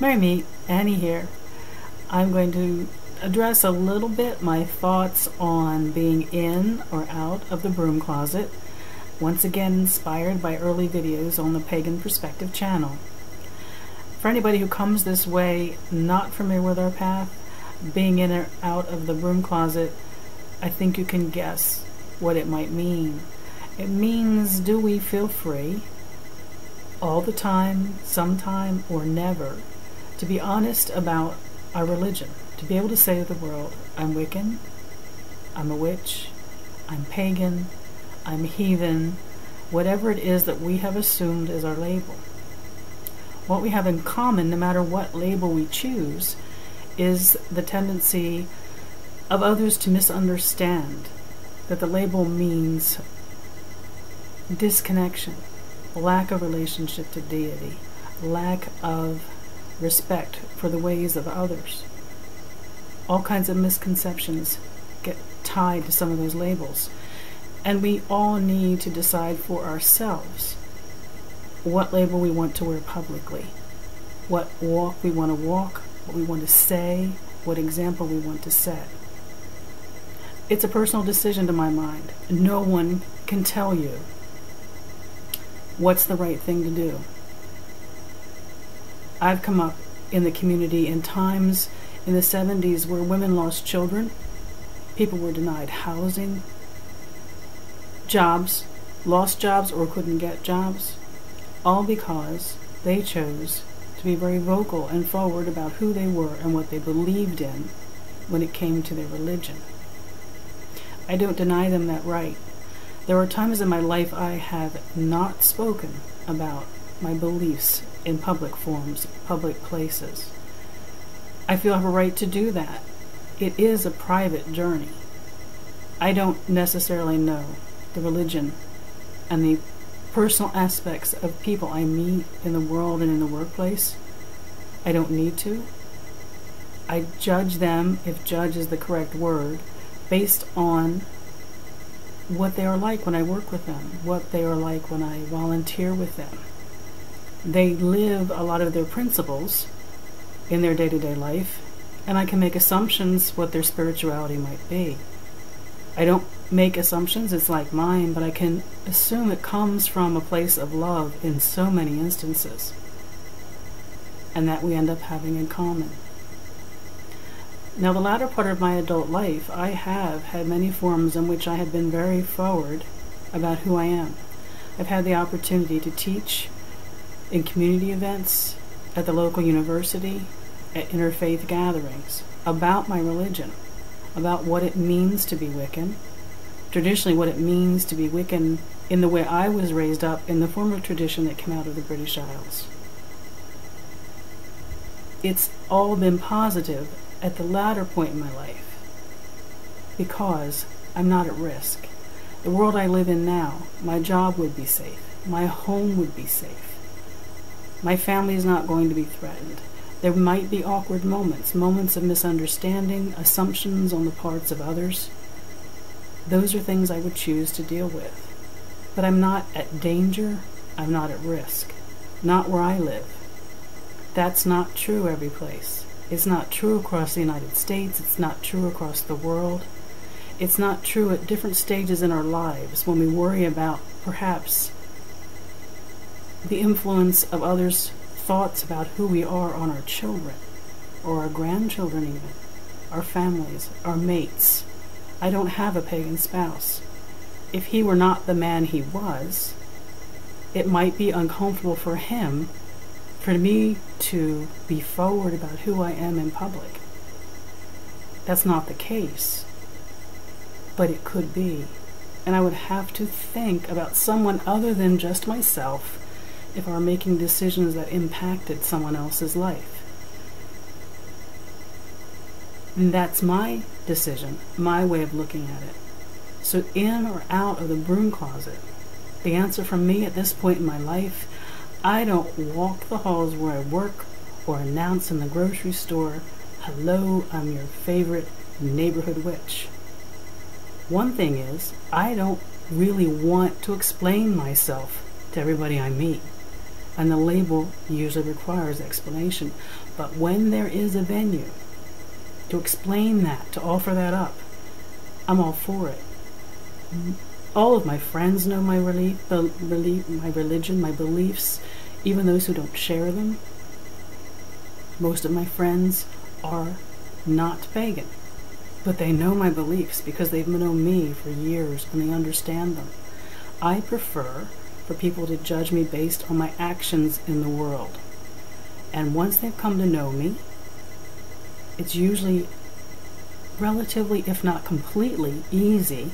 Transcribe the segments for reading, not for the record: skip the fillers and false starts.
Merry meet, Annie here. I'm going to address a little bit my thoughts on being in or out of the broom closet, once again inspired by early videos on the Pagan Perspective channel. For anybody who comes this way not familiar with our path, being in or out of the broom closet, I think you can guess what it might mean. It means, do we feel free all the time, sometime, or never, to be honest about our religion, to be able to say to the world, I'm Wiccan, I'm a witch, I'm pagan, I'm heathen, whatever it is that we have assumed is our label. What we have in common, no matter what label we choose, is the tendency of others to misunderstand that the label means disconnection, lack of relationship to deity, lack of respect for the ways of others. All kinds of misconceptions get tied to some of those labels. And we all need to decide for ourselves what label we want to wear publicly, what walk we want to walk, what we want to say, what example we want to set. It's a personal decision to my mind. No one can tell you what's the right thing to do. I've come up in the community in times in the 70s where women lost children, people were denied housing, jobs, lost jobs or couldn't get jobs, all because they chose to be very vocal and forward about who they were and what they believed in when it came to their religion. I don't deny them that right. There are times in my life I have not spoken about my beliefs in public forums, public places. I feel I have a right to do that. It is a private journey. I don't necessarily know the religion and the personal aspects of people I meet in the world and in the workplace. I don't need to. I judge them, if judge is the correct word, based on what they are like when I work with them, what they are like when I volunteer with them. They live a lot of their principles in their day-to-day life, and I can make assumptions what their spirituality might be. I don't make assumptions, it's like mine, but I can assume it comes from a place of love in so many instances, and that we end up having in common. Now, the latter part of my adult life, I have had many forums in which I have been very forward about who I am. I've had the opportunity to teach in community events, at the local university, at interfaith gatherings, about my religion, about what it means to be Wiccan, traditionally what it means to be Wiccan in the way I was raised up in the form of tradition that came out of the British Isles. It's all been positive at the latter point in my life because I'm not at risk. The world I live in now, my job would be safe, my home would be safe. My family is not going to be threatened. There might be awkward moments, moments of misunderstanding, assumptions on the parts of others. Those are things I would choose to deal with. But I'm not at danger, I'm not at risk. Not where I live. That's not true every place. It's not true across the United States, it's not true across the world. It's not true at different stages in our lives when we worry about, perhaps, the influence of others' thoughts about who we are on our children, or our grandchildren even, our families, our mates. I don't have a pagan spouse. If he were not the man he was, it might be uncomfortable for him for me to be forward about who I am in public. That's not the case, but it could be. And I would have to think about someone other than just myself if I were making decisions that impacted someone else's life. And that's my decision, my way of looking at it. So in or out of the broom closet, the answer from me at this point in my life, I don't walk the halls where I work or announce in the grocery store, hello, I'm your favorite neighborhood witch. One thing is, I don't really want to explain myself to everybody I meet. and the label usually requires explanation. But when there is a venue to explain that, to offer that up, I'm all for it. All of my friends know my my religion, my beliefs, even those who don't share them. Most of my friends are not pagan, but they know my beliefs because they've known me for years and they understand them. I prefer for people to judge me based on my actions in the world. And once they've come to know me, it's usually relatively, if not completely, easy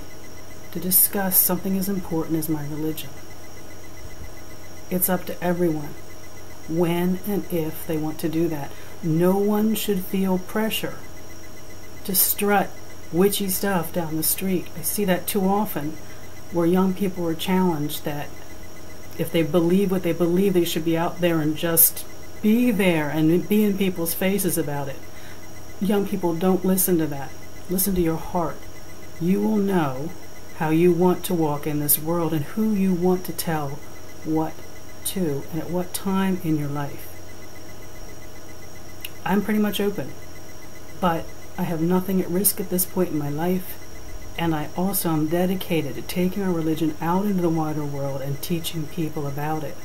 to discuss something as important as my religion. It's up to everyone when and if they want to do that. No one should feel pressure to strut witchy stuff down the street. I see that too often, where young people are challenged that if they believe what they believe, they should be out there and just be there and be in people's faces about it. Young people, don't listen to that. Listen to your heart. You will know how you want to walk in this world and who you want to tell what to and at what time in your life. I'm pretty much open, but I have nothing at risk at this point in my life, and I also am dedicated to taking our religion out into the wider world and teaching people about it.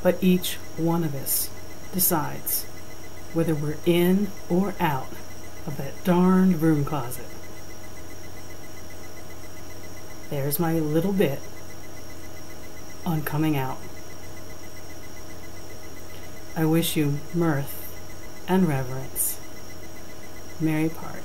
But each one of us decides whether we're in or out of that darned broom closet. There's my little bit on coming out. I wish you mirth and reverence. Merry part.